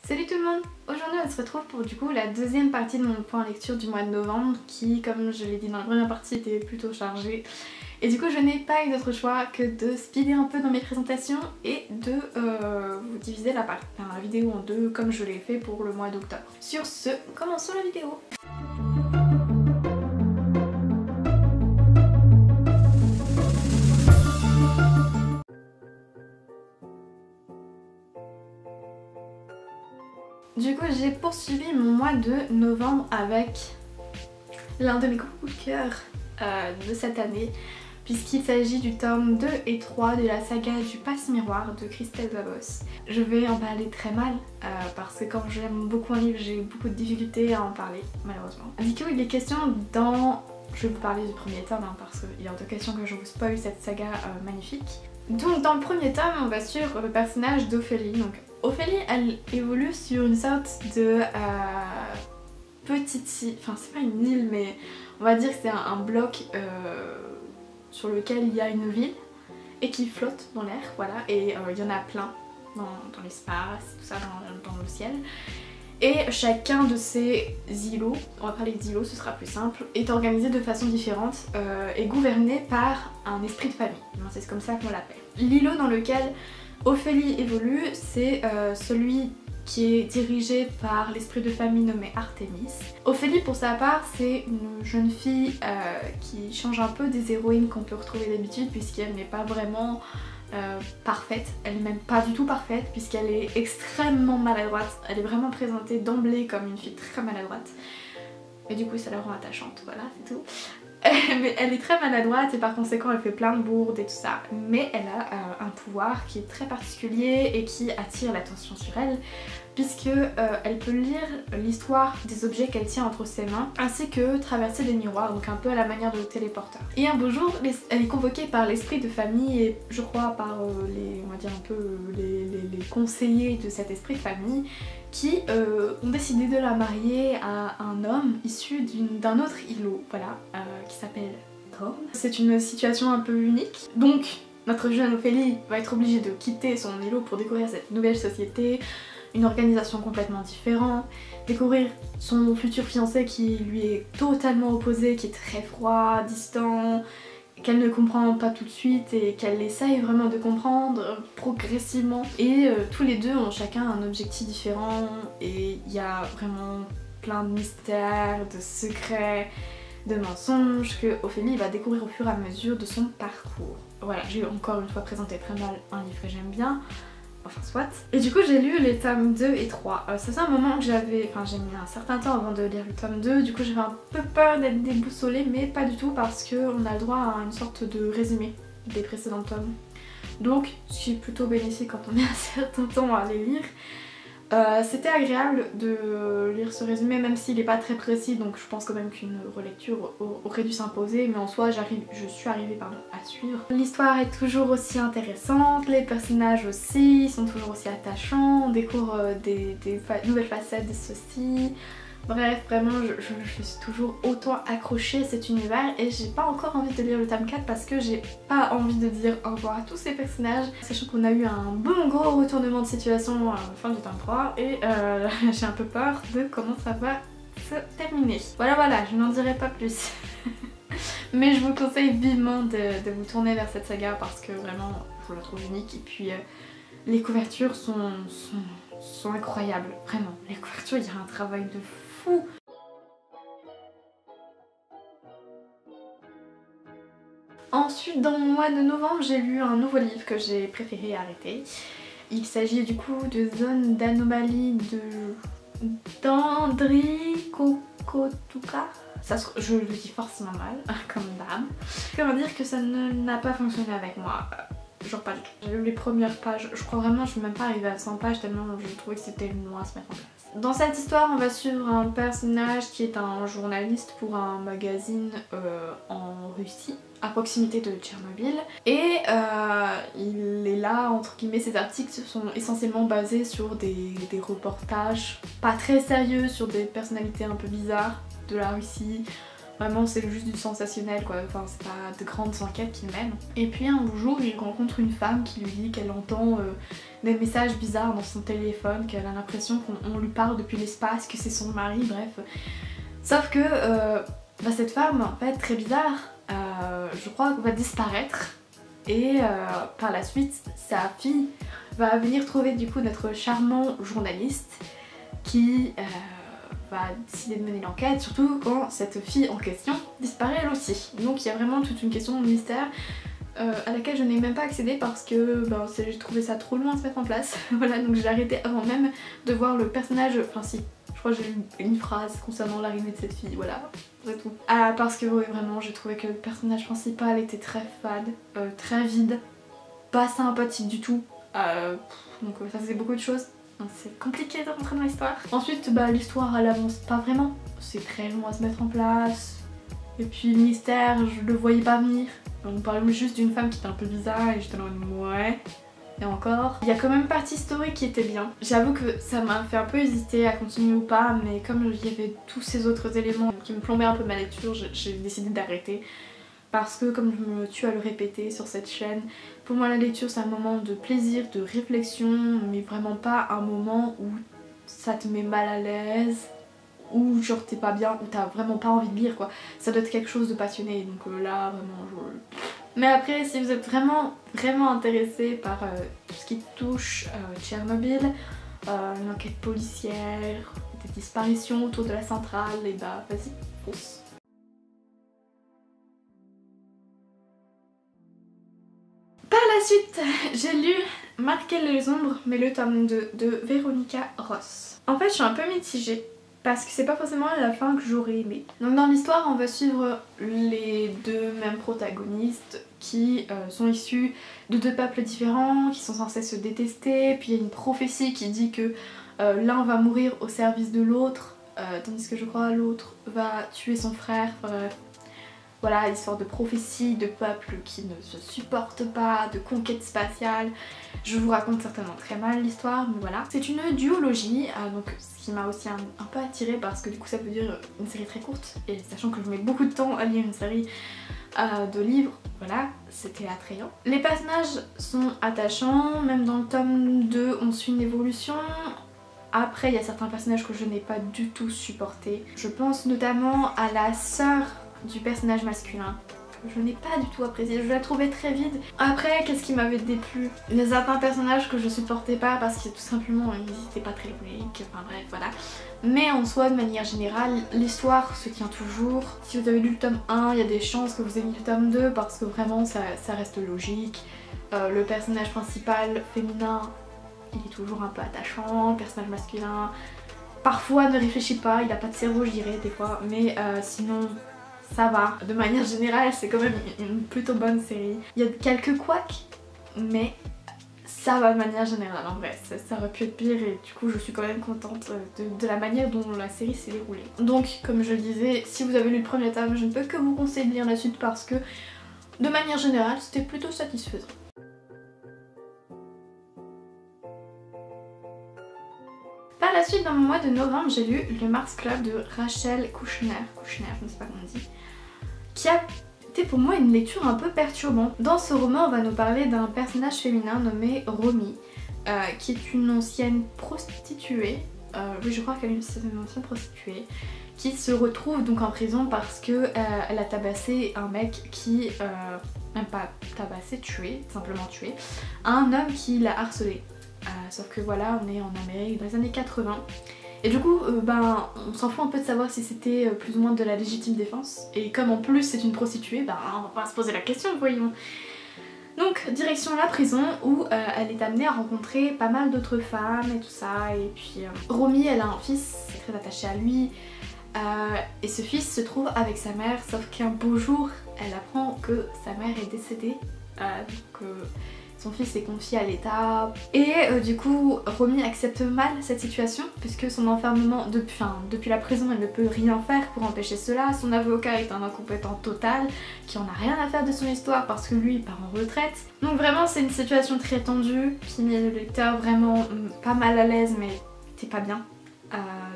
Salut tout le monde! Aujourd'hui on se retrouve pour du coup la deuxième partie de mon point lecture du mois de novembre qui, comme je l'ai dit dans la première partie, était plutôt chargée. Et du coup je n'ai pas eu d'autre choix que de speeder un peu dans mes présentations et de vous diviser la vidéo en deux comme je l'ai fait pour le mois d'octobre. Sur ce, commençons la vidéo! Du coup j'ai poursuivi mon mois de novembre avec l'un de mes coups de cœur de cette année, puisqu'il s'agit du tome 2 et 3 de la saga du passe-miroir de Christelle Babos. Je vais en parler très mal parce que quand j'aime beaucoup un livre j'ai beaucoup de difficultés à en parler malheureusement. Du coup il est question dans... Je vais vous parler du premier tome parce qu'il est hors de question que je vous spoil cette saga magnifique. Donc dans le premier tome on va suivre le personnage d'Ophélie. Donc Ophélie elle évolue sur une sorte de petite île, enfin c'est pas une île mais on va dire que c'est un bloc sur lequel il y a une ville et qui flotte dans l'air, voilà, et il y en a plein dans l'espace, tout ça dans le ciel. Et chacun de ces îlots, on va parler d'îlots, ce sera plus simple, est organisé de façon différente et gouverné par un esprit de famille. C'est comme ça qu'on l'appelle. L'îlot dans lequel Ophélie évolue, c'est celui qui est dirigé par l'esprit de famille nommé Artémis. Ophélie pour sa part c'est une jeune fille qui change un peu des héroïnes qu'on peut retrouver d'habitude puisqu'elle n'est pas vraiment parfaite, elle n'est même pas du tout parfaite puisqu'elle est extrêmement maladroite, elle est vraiment présentée d'emblée comme une fille très maladroite et du coup ça la rend attachante, voilà c'est tout. Mais elle est très maladroite et par conséquent elle fait plein de bourdes et tout ça, mais elle a un pouvoir qui est très particulier et qui attire l'attention sur elle puisque elle peut lire l'histoire des objets qu'elle tient entre ses mains ainsi que traverser des miroirs, donc un peu à la manière de téléporteur. Et un beau jour elle est convoquée par l'esprit de famille et je crois par on va dire un peu les conseillers de cet esprit de famille qui ont décidé de la marier à un homme issu d'un autre îlot, voilà, qui s'appelle Thorn. C'est une situation un peu unique, donc notre jeune Ophélie va être obligée de quitter son îlot pour découvrir cette nouvelle société, une organisation complètement différente, découvrir son futur fiancé qui lui est totalement opposé, qui est très froid, distant, qu'elle ne comprend pas tout de suite et qu'elle essaye vraiment de comprendre progressivement. Et tous les deux ont chacun un objectif différent et il y a vraiment plein de mystères, de secrets, de mensonges que Ophélie va découvrir au fur et à mesure de son parcours. Voilà, j'ai encore une fois présenté très mal un livre que j'aime bien. Enfin soit. Et du coup j'ai lu les tomes 2 et 3. Ça c'est un moment que j'avais... Enfin j'ai mis un certain temps avant de lire le tome 2. Du coup j'avais un peu peur d'être déboussolée mais pas du tout parce qu'on a le droit à une sorte de résumé des précédents tomes. Donc ce qui est plutôt bénéfique quand on met un certain temps à les lire. C'était agréable de lire ce résumé même s'il n'est pas très précis, donc je pense quand même qu'une relecture aurait dû s'imposer, mais en soi je suis arrivée à suivre. L'histoire est toujours aussi intéressante, les personnages aussi sont toujours aussi attachants, on découvre des nouvelles facettes de ceux-ci. Bref, vraiment je suis toujours autant accrochée à cet univers et j'ai pas encore envie de lire le tome 4 parce que j'ai pas envie de dire au revoir à tous ces personnages, sachant qu'on a eu un bon gros retournement de situation à la fin du tome 3 et j'ai un peu peur de comment ça va se terminer. Voilà, je n'en dirai pas plus. Mais je vous conseille vivement de vous tourner vers cette saga parce que vraiment je la trouve unique et puis les couvertures sont incroyables, vraiment. Les couvertures, il y a un travail de fou. Ensuite, dans mon mois de novembre, j'ai lu un nouveau livre que j'ai préféré arrêter. Il s'agit du coup de Zone d'anomalie d'Andriy Kokotuka. Je le dis forcément mal, comme d'hab. Comment dire que ça n'a pas fonctionné avec moi. Genre pas du tout. J'ai lu les premières pages, je crois vraiment que je suis même pas arrivée à 100 pages tellement je trouvais que c'était long à se mettre en place. Dans cette histoire on va suivre un personnage qui est un journaliste pour un magazine en Russie, à proximité de Tchernobyl. Et il est là, entre guillemets, ses articles sont essentiellement basés sur des reportages pas très sérieux sur des personnalités un peu bizarres de la Russie. Vraiment c'est juste du sensationnel quoi, enfin c'est pas de grandes enquêtes qu'il mène. Et puis un beau jour il rencontre une femme qui lui dit qu'elle entend des messages bizarres dans son téléphone, qu'elle a l'impression qu'on lui parle depuis l'espace, que c'est son mari, bref. Sauf que cette femme en fait très bizarre, je crois qu'elle va disparaître et par la suite sa fille va venir trouver du coup notre charmant journaliste qui va décider de mener l'enquête, surtout quand cette fille en question disparaît elle aussi. Donc il y a vraiment toute une question de mystère à laquelle je n'ai même pas accédé parce que j'ai trouvé ça trop loin à se mettre en place. Voilà, donc j'ai arrêté avant même de voir le personnage, enfin si, je crois que j'ai lu une phrase concernant l'arrivée de cette fille, voilà, c'est tout. Parce que oui, vraiment j'ai trouvé que le personnage principal était très fade, très vide, pas sympathique du tout, donc ça faisait beaucoup de choses. C'est compliqué de rentrer dans l'histoire. Ensuite l'histoire elle avance pas vraiment, c'est très long à se mettre en place. Et puis le mystère je le voyais pas venir. On parlait juste d'une femme qui était un peu bizarre et j'étais en mode ouais. Et encore. Il y a quand même une partie historique qui était bien. J'avoue que ça m'a fait un peu hésiter à continuer ou pas, mais comme il y avait tous ces autres éléments qui me plombaient un peu ma lecture, j'ai décidé d'arrêter. Parce que comme je me tue à le répéter sur cette chaîne, pour moi la lecture c'est un moment de plaisir, de réflexion, mais vraiment pas un moment où ça te met mal à l'aise, ou genre t'es pas bien, ou t'as vraiment pas envie de lire quoi. Ça doit être quelque chose de passionné, donc là vraiment je... Mais après si vous êtes vraiment intéressé par tout ce qui touche Tchernobyl, l'enquête policière, des disparitions autour de la centrale, et vas-y, fonce. Par la suite, j'ai lu Marquer les ombres, mais le tome 2 de Veronica Ross. En fait, je suis un peu mitigée parce que c'est pas forcément la fin que j'aurais aimé. Donc dans l'histoire, on va suivre les deux mêmes protagonistes qui sont issus de deux peuples différents, qui sont censés se détester, puis il y a une prophétie qui dit que l'un va mourir au service de l'autre, tandis que je crois l'autre va tuer son frère. Voilà, histoire de prophétie, de peuples qui ne se supportent pas, de conquête spatiale. Je vous raconte certainement très mal l'histoire, mais voilà. C'est une duologie, donc ce qui m'a aussi un peu attirée parce que du coup ça veut dire une série très courte. Et sachant que je mets beaucoup de temps à lire une série de livres, voilà, c'était attrayant. Les personnages sont attachants, même dans le tome 2 on suit une évolution. Après il y a certains personnages que je n'ai pas du tout supportés. Je pense notamment à la sœur du personnage masculin. Je n'ai pas du tout apprécié, je la trouvais très vide. Après, qu'est-ce qui m'avait déplu? Il y a certains personnages que je supportais pas parce que tout simplement ils n'étaient pas très logiques, enfin bref voilà. Mais en soi, de manière générale, l'histoire se tient toujours. Si vous avez lu le tome 1, il y a des chances que vous ayez lu le tome 2 parce que vraiment ça reste logique. Le personnage principal féminin, il est toujours un peu attachant, le personnage masculin parfois ne réfléchit pas, il a pas de cerveau je dirais des fois, mais sinon ça va. De manière générale c'est quand même une plutôt bonne série. Il y a quelques couacs mais ça va de manière générale en vrai. Ça aurait pu être pire et du coup je suis quand même contente de la manière dont la série s'est déroulée. Donc comme je le disais, si vous avez lu le premier tome, je ne peux que vous conseiller de lire la suite parce que de manière générale c'était plutôt satisfaisant. Par la suite, dans le mois de novembre, j'ai lu Le Mars Club de Rachel Kushner, je ne sais pas comment on dit, qui a été pour moi une lecture un peu perturbante. Dans ce roman, on va nous parler d'un personnage féminin nommé Romy, qui est une ancienne prostituée, oui je crois qu'elle est une ancienne prostituée, qui se retrouve donc en prison parce que elle a tabassé un mec qui, même pas tabassé, tué, simplement tué, un homme qui l'a harcelé. Sauf que voilà, on est en Amérique dans les années 80 et du coup on s'en fout un peu de savoir si c'était plus ou moins de la légitime défense, et comme en plus c'est une prostituée, on va pas se poser la question, voyons. Donc direction la prison où elle est amenée à rencontrer pas mal d'autres femmes et tout ça, et puis Romy elle a un fils, elle est très attachée à lui, et ce fils se trouve avec sa mère, sauf qu'un beau jour elle apprend que sa mère est décédée, son fils est confié à l'État et du coup Romy accepte mal cette situation puisque son enfermement depuis la prison elle ne peut rien faire pour empêcher cela. Son avocat est un incompétent total qui en a rien à faire de son histoire parce que lui il part en retraite. Donc vraiment c'est une situation très tendue qui met le lecteur vraiment pas mal à l'aise, mais t'es pas bien.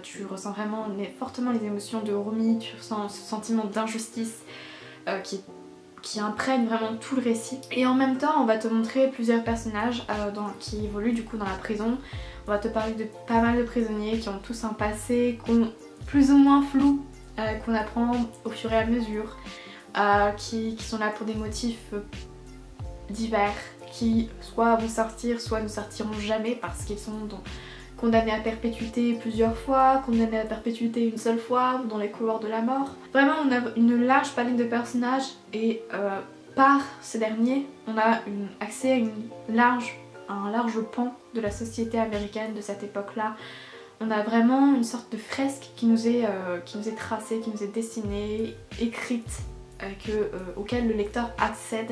Tu ressens vraiment fortement les émotions de Romy, tu ressens ce sentiment d'injustice qui imprègne vraiment tout le récit. Et en même temps on va te montrer plusieurs personnages qui évoluent du coup dans la prison. On va te parler de pas mal de prisonniers qui ont tous un passé plus ou moins flou, qu'on apprend au fur et à mesure, qui sont là pour des motifs divers, qui soit vont sortir, soit ne sortiront jamais parce qu'ils sont condamnés à perpétuité plusieurs fois, condamnés à perpétuité une seule fois, ou dans les couloirs de la mort. Vraiment on a une large palette de personnages et par ces derniers on a accès à un large pan de la société américaine de cette époque-là. On a vraiment une sorte de fresque qui nous est tracée, qui nous est dessinée, écrite, auquel le lecteur accède.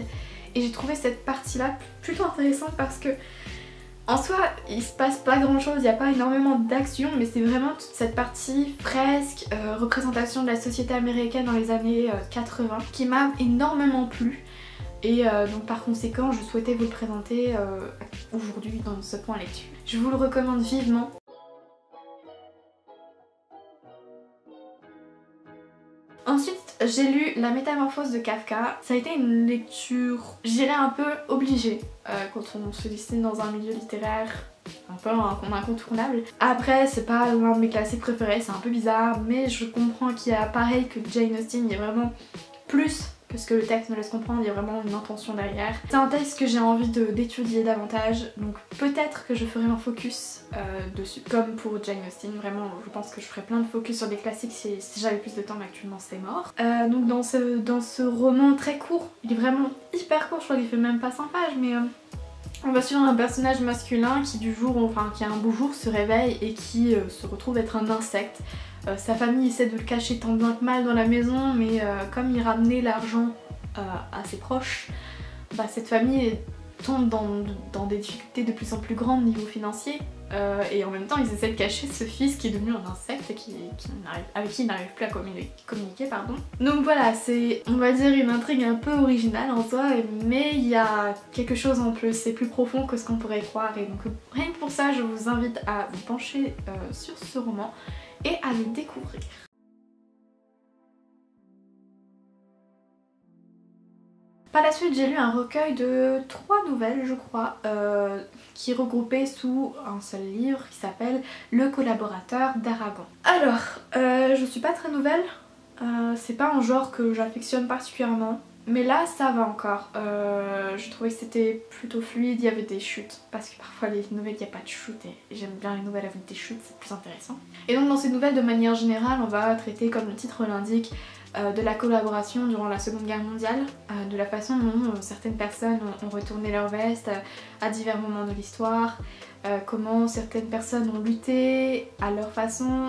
Et j'ai trouvé cette partie-là plutôt intéressante parce que en soi, il se passe pas grand chose, il n'y a pas énormément d'action, mais c'est vraiment toute cette partie fresque, représentation de la société américaine dans les années 80 qui m'a énormément plu. Et donc par conséquent, je souhaitais vous le présenter aujourd'hui dans ce point lecture. Je vous le recommande vivement. Ensuite, j'ai lu La Métamorphose de Kafka. Ça a été une lecture, je dirais un peu obligée quand on se destine dans un milieu littéraire un peu incontournable. Après, c'est pas l'un de mes classiques préférés, c'est un peu bizarre, mais je comprends qu'il y a pareil que Jane Austen, il y a vraiment plus que ce que le texte me laisse comprendre, il y a vraiment une intention derrière. C'est un texte que j'ai envie d'étudier davantage, donc peut-être que je ferai un focus dessus, comme pour Jane Austen. Vraiment, je pense que je ferai plein de focus sur des classiques si j'avais plus de temps, mais actuellement c'est mort. Donc dans ce roman très court, il est vraiment hyper court, je crois qu'il fait même pas 100 pages, mais on va suivre un personnage masculin qui qui un beau jour se réveille et qui se retrouve être un insecte. Sa famille essaie de le cacher tant bien que mal dans la maison, mais comme il ramenait l'argent à ses proches, cette famille tombe dans des difficultés de plus en plus grandes niveau financier, et en même temps ils essaient de cacher ce fils qui est devenu un insecte avec qui il n'arrive plus à communiquer. Donc voilà, c'est, on va dire, une intrigue un peu originale en soi, mais il y a quelque chose en plus, c'est plus profond que ce qu'on pourrait croire, et donc rien que pour ça je vous invite à vous pencher sur ce roman et à le découvrir. Par la suite, j'ai lu un recueil de 3 nouvelles, je crois, qui est regroupé sous un seul livre qui s'appelle Le collaborateur d'Aragon. Alors, je suis pas très nouvelle, c'est pas un genre que j'affectionne particulièrement, mais là ça va encore. Je trouvais que c'était plutôt fluide, il y avait des chutes, parce que parfois les nouvelles il n'y a pas de chutes et j'aime bien les nouvelles avec des chutes, c'est plus intéressant. Et donc dans ces nouvelles, de manière générale, on va traiter, comme le titre l'indique, de la collaboration durant la Seconde Guerre mondiale, de la façon dont certaines personnes ont retourné leur veste à divers moments de l'histoire, comment certaines personnes ont lutté à leur façon.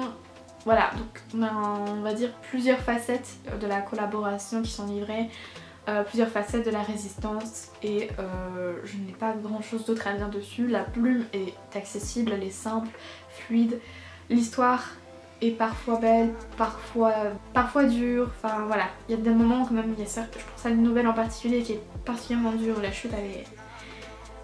Voilà, donc on a, on va dire, plusieurs facettes de la collaboration qui sont livrées, plusieurs facettes de la résistance, et je n'ai pas grand chose d'autre à dire dessus. La plume est accessible, elle est simple, fluide, l'histoire est parfois belle, parfois dure, enfin voilà. Il y a des moments quand même, je pense à une nouvelle en particulier qui est particulièrement dure, la chute elle est...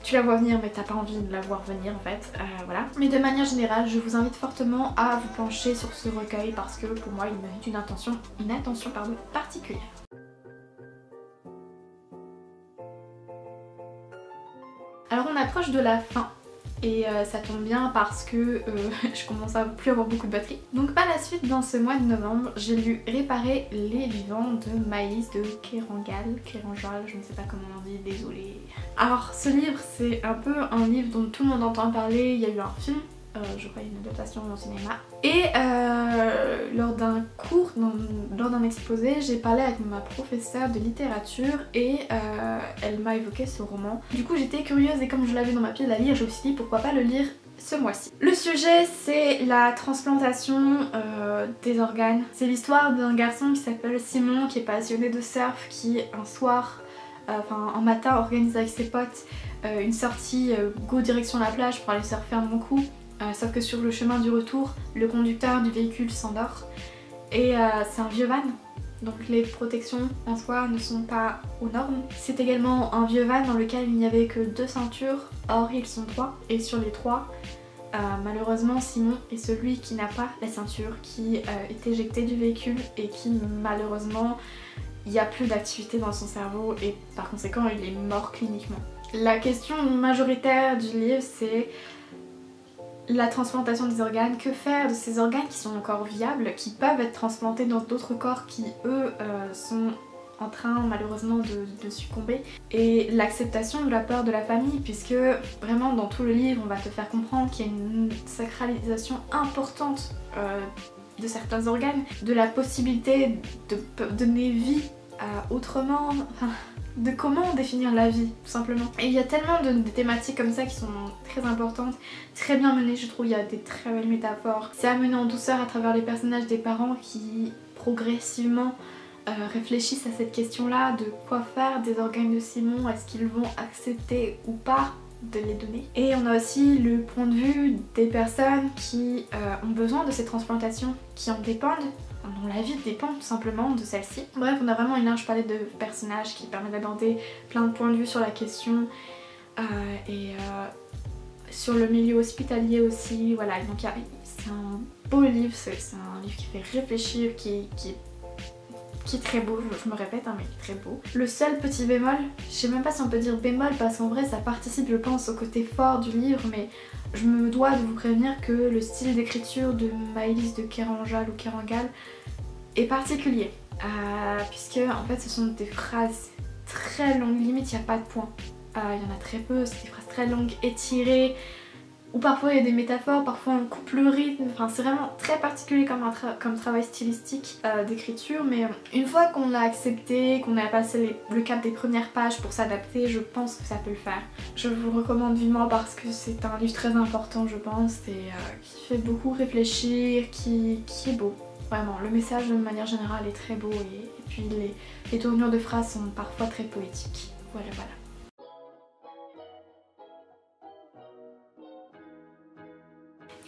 Tu la vois venir mais t'as pas envie de la voir venir en fait, voilà. Mais de manière générale, je vous invite fortement à vous pencher sur ce recueil parce que pour moi il mérite une attention particulière. Alors on approche de la fin. Et ça tombe bien parce que je commence à plus avoir beaucoup de batterie. Donc par la suite, dans ce mois de novembre, j'ai lu Réparer les vivants de Maïs de Kérangal, je ne sais pas comment on dit, désolée. Alors ce livre, c'est un peu un livre dont tout le monde entend parler, il y a eu un film, je crois une adaptation au cinéma. Et lors d'un cours, lors d'un exposé, j'ai parlé avec ma professeure de littérature et elle m'a évoqué ce roman. Du coup j'étais curieuse et comme je l'avais dans ma pile à lire, je me suis dit pourquoi pas le lire ce mois-ci. Le sujet, c'est la transplantation des organes. C'est l'histoire d'un garçon qui s'appelle Simon, qui est passionné de surf, qui un matin organise avec ses potes une sortie go direction la plage pour aller surfer un bon coup. Sauf que sur le chemin du retour, le conducteur du véhicule s'endort et c'est un vieux van, donc les protections en soi ne sont pas aux normes. C'est également un vieux van dans lequel il n'y avait que 2 ceintures, or ils sont 3, et sur les 3, malheureusement Simon est celui qui n'a pas la ceinture, qui est éjecté du véhicule et qui malheureusement il n'y a plus d'activité dans son cerveau et par conséquent il est mort cliniquement. La question majoritaire du livre c'est la transplantation des organes. Que faire de ces organes qui sont encore viables, qui peuvent être transplantés dans d'autres corps qui eux sont en train malheureusement de succomber, et l'acceptation de la peur de la famille, puisque vraiment dans tout le livre on va te faire comprendre qu'il y a une sacralisation importante de certains organes, de la possibilité de donner vie autrement, enfin, de comment définir la vie tout simplement. Et il y a tellement de thématiques comme ça qui sont très importantes, très bien menées, je trouve. Il y a des très belles métaphores, c'est amené en douceur à travers les personnages des parents qui progressivement réfléchissent à cette question là de quoi faire des organes de Simon, est-ce qu'ils vont accepter ou pas de les donner. Et on a aussi le point de vue des personnes qui ont besoin de ces transplantations, qui en dépendent, dont la vie dépend tout simplement de celle-ci. Bref, on a vraiment une large palette de personnages qui permet d'aborder plein de points de vue sur la question sur le milieu hospitalier aussi. Voilà, donc c'est un beau livre, c'est un livre qui fait réfléchir, qui est très beau, je me répète, hein, mais qui est très beau. Le seul petit bémol, je sais même pas si on peut dire bémol parce qu'en vrai ça participe je pense au côté fort du livre, mais je me dois de vous prévenir que le style d'écriture de Maëlys de Kerangal ou Kerangal est particulier. Puisque en fait ce sont des phrases très longues, limite il n'y a pas de point. Il y en a très peu, c'est des phrases très longues, étirées, ou parfois il y a des métaphores, parfois on coupe le rythme, enfin c'est vraiment très particulier comme travail stylistique d'écriture, mais une fois qu'on l'a accepté, qu'on a passé le cap des premières pages pour s'adapter, je pense que ça peut le faire. Je vous recommande vivement parce que c'est un livre très important je pense, et qui fait beaucoup réfléchir, qui est beau. Vraiment, le message de manière générale est très beau et puis les tournures de phrases sont parfois très poétiques. Voilà.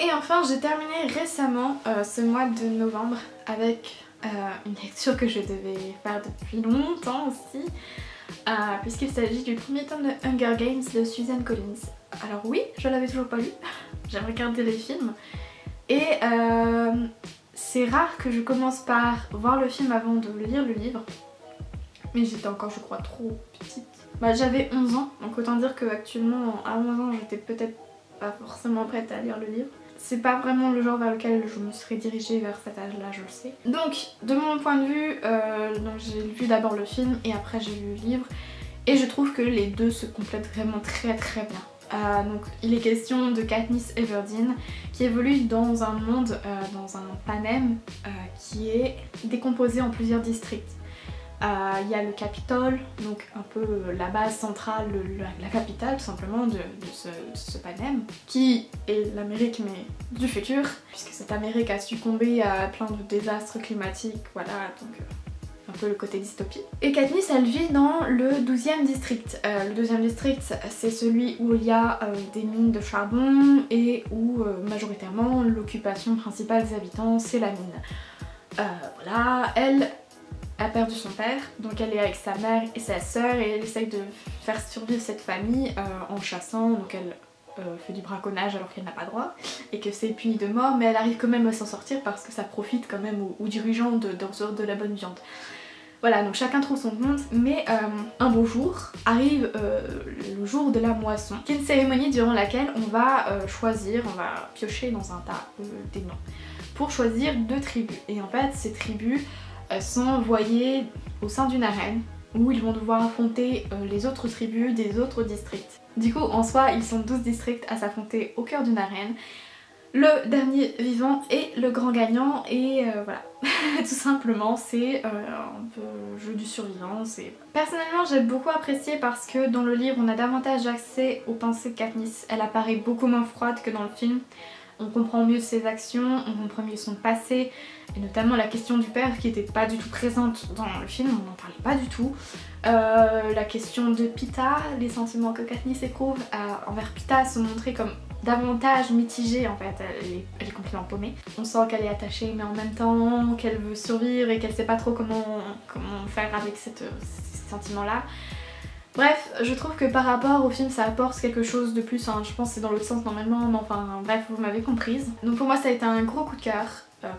Et enfin, j'ai terminé récemment ce mois de novembre avec une lecture que je devais faire depuis longtemps aussi, puisqu'il s'agit du premier tome de Hunger Games de Suzanne Collins. Alors oui, je l'avais toujours pas lu, j'aime regarder les films, et c'est rare que je commence par voir le film avant de lire le livre, mais j'étais encore je crois trop petite. J'avais 11 ans, donc autant dire qu'actuellement à 11 ans j'étais peut-être pas forcément prête à lire le livre. C'est pas vraiment le genre vers lequel je me serais dirigée vers cet âge-là, je le sais. Donc, de mon point de vue, j'ai vu d'abord le film et après j'ai lu le livre. Et je trouve que les deux se complètent vraiment très bien. Donc, il est question de Katniss Everdeen qui évolue dans un monde, dans un Panem qui est décomposé en plusieurs districts. Il y a le Capitole, donc un peu la base centrale, la capitale tout simplement de ce Panem, qui est l'Amérique mais du futur, puisque cette Amérique a succombé à plein de désastres climatiques, voilà, donc un peu le côté dystopie. Et Katniss elle vit dans le 12e district. Le 12e district c'est celui où il y a des mines de charbon et où majoritairement l'occupation principale des habitants c'est la mine. Voilà, elle a perdu son père, donc elle est avec sa mère et sa sœur et elle essaye de faire survivre cette famille en chassant, donc elle fait du braconnage alors qu'elle n'a pas droit et que c'est puni de mort, mais elle arrive quand même à s'en sortir parce que ça profite quand même aux dirigeants de la bonne viande. Voilà, donc chacun trouve son compte, mais un beau jour arrive le jour de la moisson, qui est une cérémonie durant laquelle on va choisir, on va piocher dans un tas des noms pour choisir 2 tribus. Et en fait ces tribus sont envoyés au sein d'une arène où ils vont devoir affronter les autres tribus des autres districts. Du coup en soi ils sont 12 districts à s'affronter au cœur d'une arène. Le dernier vivant est le grand gagnant et voilà, tout simplement c'est un peu jeu du survivant. Personnellement j'ai beaucoup apprécié parce que dans le livre on a davantage accès aux pensées de Katniss, elle apparaît beaucoup moins froide que dans le film. On comprend mieux ses actions, on comprend mieux son passé, et notamment la question du père qui n'était pas du tout présente dans le film, on n'en parlait pas du tout. La question de Peeta, les sentiments que Katniss éprouve envers Peeta sont montrés comme davantage mitigés en fait, elle est complètement paumée. On sent qu'elle est attachée mais en même temps qu'elle veut survivre et qu'elle sait pas trop comment faire avec ces sentiments là. Bref, je trouve que par rapport au film ça apporte quelque chose de plus, hein. Je pense que c'est dans l'autre sens normalement, mais enfin bref, vous m'avez comprise. Donc pour moi ça a été un gros coup de cœur,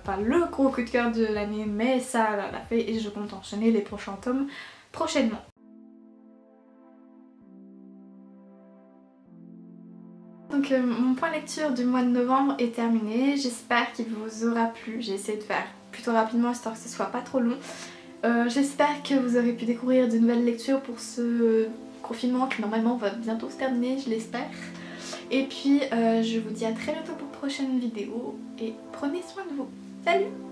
pas le gros coup de cœur de l'année, mais ça l'a fait et je compte enchaîner les prochains tomes prochainement. Donc mon point lecture du mois de novembre est terminé, j'espère qu'il vous aura plu, j'ai essayé de faire plutôt rapidement histoire que ce soit pas trop long. J'espère que vous aurez pu découvrir de nouvelles lectures pour ce confinement qui normalement va bientôt se terminer, je l'espère. Et puis je vous dis à très bientôt pour une prochaine vidéo et prenez soin de vous. Salut!